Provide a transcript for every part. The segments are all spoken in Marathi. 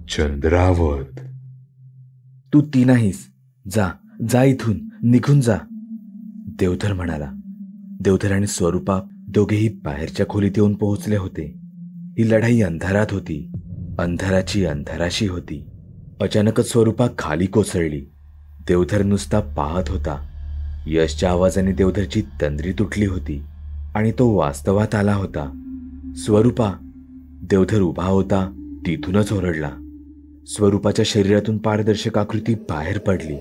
चंद्रावत. तू ती नाहीस. जा जा, इथून निघून जा, देवधर म्हणाला. देवधर आणि स्वरूपा दोघेही बाहेरच्या खोलीत येऊन पोहोचले होते. ही लढाई अंधारात होती, अंधाराची अंधाराशी होती. अचानकच स्वरूपा खाली कोसळली. देवधर नुसता पाहत होता. यशच्या आवाजाने देवधरची तंद्री तुटली होती आणि तो वास्तवात आला होता. स्वरूपा. देवधर उभा होता तिथूनच ओरडला. स्वरूपाच्या शरीरातून पारदर्शक आकृती बाहेर पडली.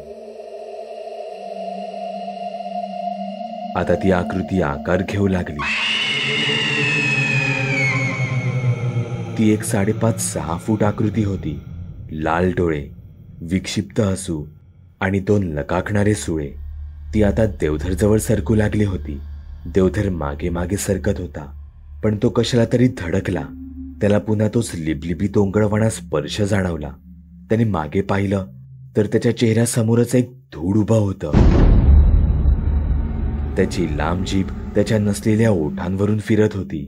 आता ती आकृती आकार घेऊ लागली. ती एक 5.5-6 फूट आकृती होती. लाल डोळे, विक्षिप्त हसू आणि 2 लकाकणारे सुळे. ती आता देवधरजवळ सरकू लागली होती. देवधर मागे मागे सरकत होता, पण तो कशाला तरी धडकला. त्याला पुन्हा तोच लिबलिबीत ओंगळवाणा स्पर्श जाणवला. त्याने मागे पाहिलं तर त्याच्या चेहऱ्यासमोरच एक धूळ उभं होतं. त्याची लांब जीभ त्याच्या नसलेल्या ओठांवरून फिरत होती.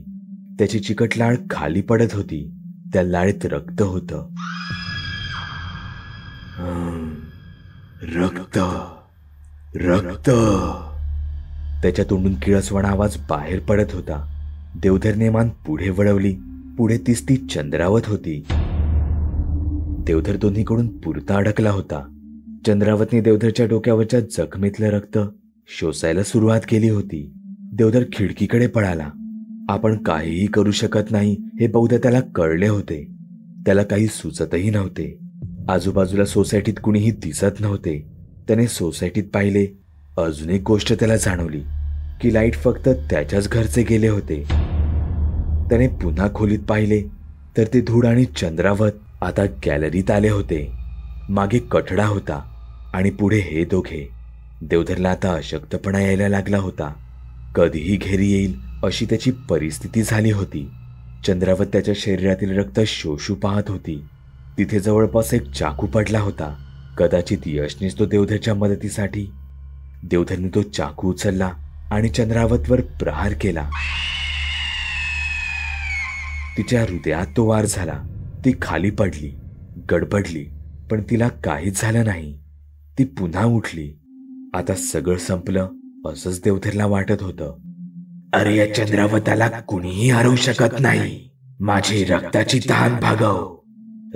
त्याची चिकट लाळ खाली पडत होती. त्या लाळेत रक्त होतं. रक्त रक्त. त्याच्या तोंडून किळसवाणा आवाज बाहेर पडत होता. देवधरने मान पुढे वळवली. पुढे ती चंद्रावत होती. देवधर दोन्हीकडून पुरता अडकला होता. चंद्रावतने देवधरच्या डोक्यावरच्या जखमेतलं रक्त शोषायला सुरुवात केली होती. देवधर खिडकीकडे पळाला. आपण काहीही करू शकत नाही हे बहुधा त्याला कळले होते. त्याला काही सुचतही नव्हते. आजूबाजूला सोसायटीत कुणीही दिसत नव्हते. त्याने सोसायटीत पाहिले. अजून एक गोष्ट त्याला जाणवली की लाईट फक्त त्याच्याच घरचे गेले होते. त्याने पुन्हा खोलीत पाहिले तर ते धूळ आणि चंद्रावत आता गॅलरीत आले होते. मागे कठडा होता आणि पुढे हे दोघे. देवधरला आता अशक्तपणा यायला लागला होता. कधीही घेरी येईल अशी त्याची परिस्थिती झाली होती. चंद्रावत त्याच्या शरीरातील रक्त शोषू पाहत होती. तिथे जवळपास एक चाकू पडला होता. कदाचित यशनेच तो देवधरच्या मदतीसाठी. देवधरने तो चाकू उचलला आणि चंद्रावतवर प्रहार केला. तिच्या हृदयात तो वार झाला. ती खाली पडली, गडबडली, पण तिला काहीच झालं नाही. ती पुन्हा उठली. आता सगळं संपलं असंच देवधरला वाटत होतं. अरे, या चंद्रावताला कुणीही हरवू शकत नाही. माझी रक्ताची तहान भागव.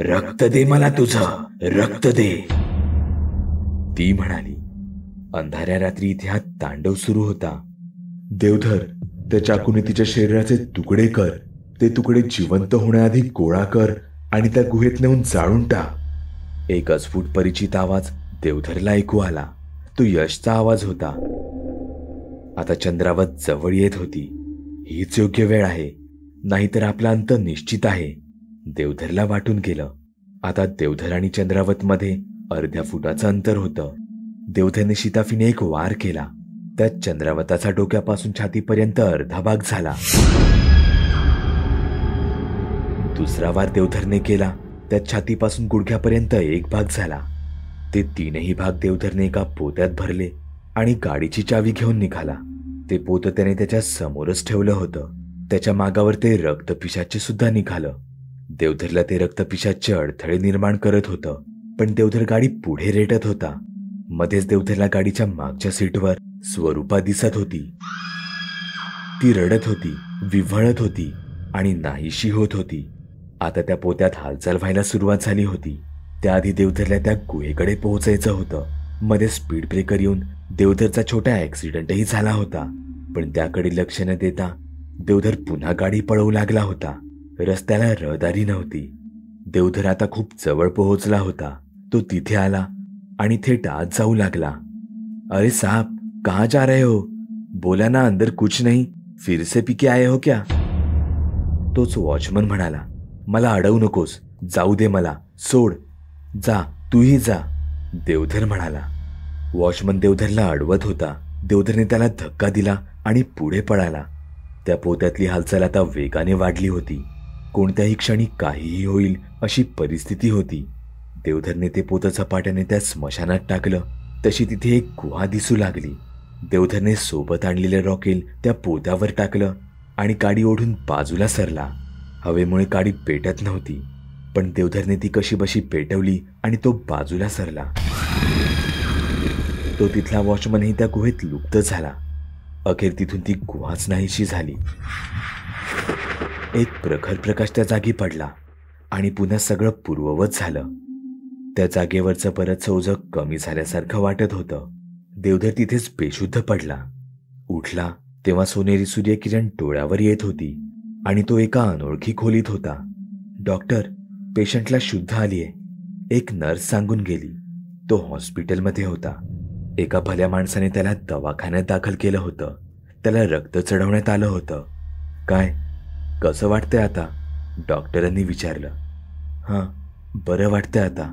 रक्त दे मला तुझं, रक्त दे, ती म्हणाली. अंधाऱ्या रात्री इथे हा तांडव सुरू होता. देवधर, त्या चाकूने तिच्या शरीराचे तुकडे कर. ते तुकडे जिवंत होण्याआधी गोळा कर आणि त्या गुहेत नेऊन जाळून टाक. एक अस्फुट परिचित आवाज देवधरला ऐकू आला. तो यशचा आवाज होता. आता चंद्रावत जवळ येत होती. हीच योग्य वेळ आहे, नाहीतर आपला अंत निश्चित आहे. देवधरला वाटून गेलं. आता देवधर आणि चंद्रावत मध्ये अर्ध्या फुटाचं अंतर होतं. देवधरने शिताफीने एक वार केला. त्यात चंद्रावताचा डोक्यापासून छातीपर्यंत अर्धा भाग झाला. दुसरा वार देवधरने केला. त्यात छातीपासून गुडघ्यापर्यंत एक भाग झाला. ते 3ही भाग देवधरने एका पोत्यात भरले आणि गाडीची चावी घेऊन निघाला. ते पोतं त्याने त्याच्या समोरच ठेवलं होतं. त्याच्या मागावर ते रक्तपिशाच्य सुद्धा निघालं. देवधरला ते रक्तपिशाच्य अडथळे निर्माण करत होतं, पण देवधर गाडी पुढे रेटत होता. मध्येच देवधरला गाडीच्या मागच्या सीटवर स्वरूपा दिसत होती. ती रडत होती, विव्हळत होती आणि नाहीशी होत होती. आता त्या पोत्यात हालचाल व्हायला सुरुवात झाली होती. त्याआधी देवधरला त्या गुहेकडे पोहोचायचं होतं. मध्ये स्पीड ब्रेकर येऊन देवधरचा छोटा ऍक्सिडेंटही झाला होता, पण त्याकडे लक्ष न देता देवधर पुन्हा गाडी पळवू लागला होता. रस्त्याला रहदारी नव्हती. देवधर आता खूप जवळ पोहोचला होता. तो तिथे आला आणि थेट आत जाऊ लागला. अरे साहब, कहाँ जा रहे हो? बोला ना, अंदर कुछ नहीं, फिर से पी के आए हो क्या? तोच वॉचमन म्हणाला. मला अडवू नकोस, जाऊ दे मला, सोड, जा, तूही जा, देवधर म्हणाला. वॉचमन देवधरला अडवत होता. देवधरने त्याला धक्का दिला आणि पुढे पळाला. त्या पोत्यातली हालचाल आता वेगाने वाढली होती. कोणत्याही क्षणी काहीही होईल अशी परिस्थिती होती. देवधरने ते पोतं झपाट्याने त्या स्मशानात टाकलं. तशी तिथे एक गुहा दिसू लागली. देवधरने सोबत आणलेलं रॉकेल त्या पोत्यावर टाकलं आणि गाडी ओढून बाजूला सरला. हवेमुळे गाडी पेटत नव्हती. पण देवधरने ती कशी बशी पेटवली आणि तो बाजूला सरला. तो तिथला वॉचमनही त्या गुहेत लुप्त झाला. अखेर तिथून ती गुहाच नाहीशी झाली. एक प्रखर प्रकाश त्या जागी पडला आणि पुन्हा सगळं पूर्ववत झालं. त्या जागेवरचं बरंच ओझं कमी झाल्यासारखं वाटत होतं. देवधर तिथेच बेशुद्ध पडला. उठला तेव्हा सोनेरी सूर्यकिरण डोळ्यावर येत होती आणि तो एका अनोळखी खोलीत होता. डॉक्टर, पेशंटला शुद्ध आलीये, एक नर्स सांगून गेली. तो हॉस्पिटलमध्ये होता. एका भल्या माणसाने त्याला दवाखान्यात दाखल केलं होतं. त्याला रक्त चढवण्यात आलं होतं. काय, कसं वाटतंय आता? डॉक्टरांनी विचारलं. हां, बरं वाटतंय आता,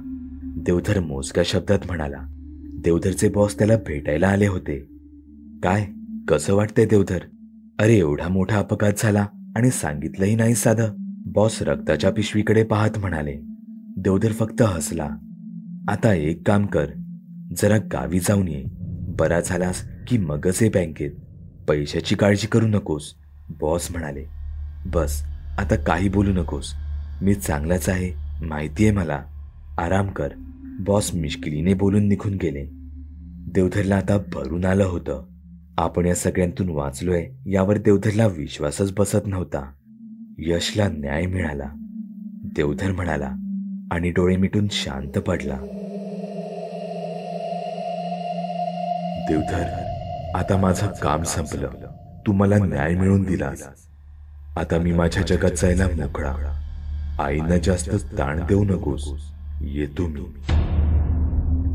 देवधर मोजक्या शब्दात म्हणाला. देवधरचे बॉस त्याला भेटायला आले होते. काय, कसं वाटतंय देवधर? अरे, एवढा मोठा अपघात झाला आणि सांगितलंही नाही साधं. बॉस रक्ताच्या पिशवीकडे पाहत म्हणाले. देवधर फक्त हसला. आता एक काम कर, जरा गावी जाऊन ये. बरा झालास की मगच ये बँकेत. पैशाची काळजी करू नकोस, बॉस म्हणाले. बस, आता काही बोलू नकोस. मी चांगलाच आहे, माहितीये मला. आराम कर, बॉस मिश्किलीने बोलून निघून गेले. देवधरला आता भरून आलं होतं. आपण या सगळ्यांतून वाचलोय यावर देवधरला विश्वासच बसत नव्हता. यशला न्याय मिळाला, देवधर म्हणाला आणि डोळे मिटून शांत पडला. देवधर, आता माझं काम संपलं. तू मला न्याय मिळवून दिलास. आता मी माझ्या जगात जायला मोकळा. आईना जास्त ताण देऊ नकोस. येतो मी.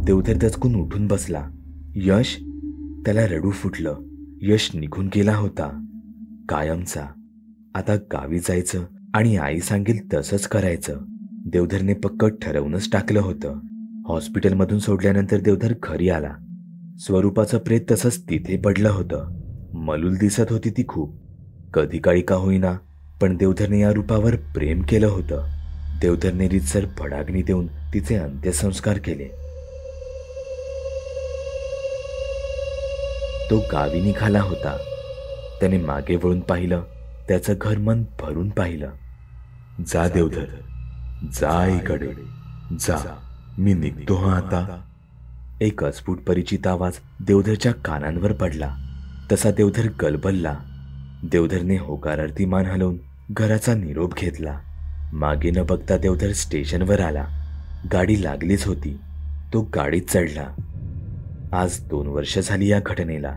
देवधर दचकून उठून बसला. यश? त्याला रडू फुटलं. यश निघून गेला होता, कायमचा. आता गावी जायचं आणि आई सांगेल तसंच करायचं. देवधरने पक्क ठरवूनच टाकलं होतं. हॉस्पिटलमधून सोडल्यानंतर देवधर घरी आला. स्वरूपाचं प्रेत तसंच तिथे पडलं होतं. मलूल दिसत होती ती खूप. कधी काळी का होईना, पण देवधरने या रूपावर प्रेम केलं होतं. देवधरने रीतसर फडागणी देऊन तिचे अंत्यसंस्कार केले. तो गावी निघाला होता. त्याने मागे वळून पाहिलं. त्याचं घर मन भरून पाहिलं. जा देवधर, जा आईकडे जा. मी निघतो हा आता. एक अस्फुट परिचित आवाज देवधरच्या कानांवर पडला. तसा देवधर गलबलला. देवधरने होकारार्थी मान हलवून घराचा निरोप घेतला. मागे न बघता देवधर स्टेशनवर आला. गाडी लागलीच होती. तो गाडीत चढला. आज 2 वर्ष झाली या घटनेला.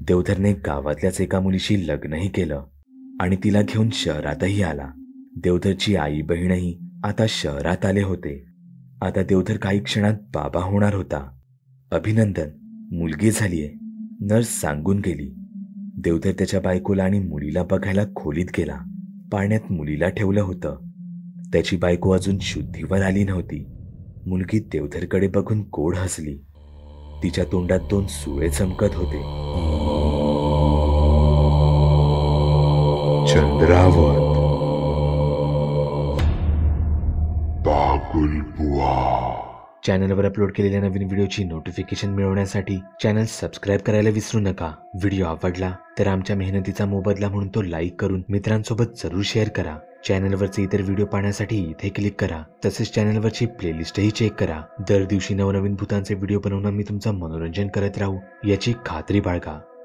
देवधरने गावातल्याच एका मुलीशी लग्नही केलं आणि तिला घेऊन शहरातही आला. देवधरची आई बहीणही आता शहरात आले होते. आता देवधर काही क्षणात बाबा होणार होता. अभिनंदन, मुलगी झालीये, नर्स सांगून गेली. देवधर त्याच्या बायकोला आणि मुलीला बघायला खोलीत गेला. पाळण्यात मुलीला ठेवलं होतं. त्याची बायको अजून शुद्धीवर आली नव्हती. मुलगी देवधरकडे बघून गोड हसली. तिच्या तोंडात 2 सुळे चमकत होते. चंद्रावत, बागुल बुवा. चॅनलवर अपलोड केलेल्या नवीन व्हिडिओची नोटिफिकेशन मिळवण्यासाठी चॅनल सबस्क्राईब करायला विसरू नका. व्हिडिओ आवडला तर आमच्या मेहनतीचा मोबदला म्हणून तो लाईक करून मित्रांसोबत जरूर शेअर करा. चॅनलवरचे इतर व्हिडिओ पाहण्यासाठी इथे क्लिक करा. तसेच चॅनलवरची प्लेलिस्टही चेक करा. दर दिवशी नवनवीन भूतांचे व्हिडिओ बनवून मी तुमचं मनोरंजन करत राहू याची खात्री बाळगा.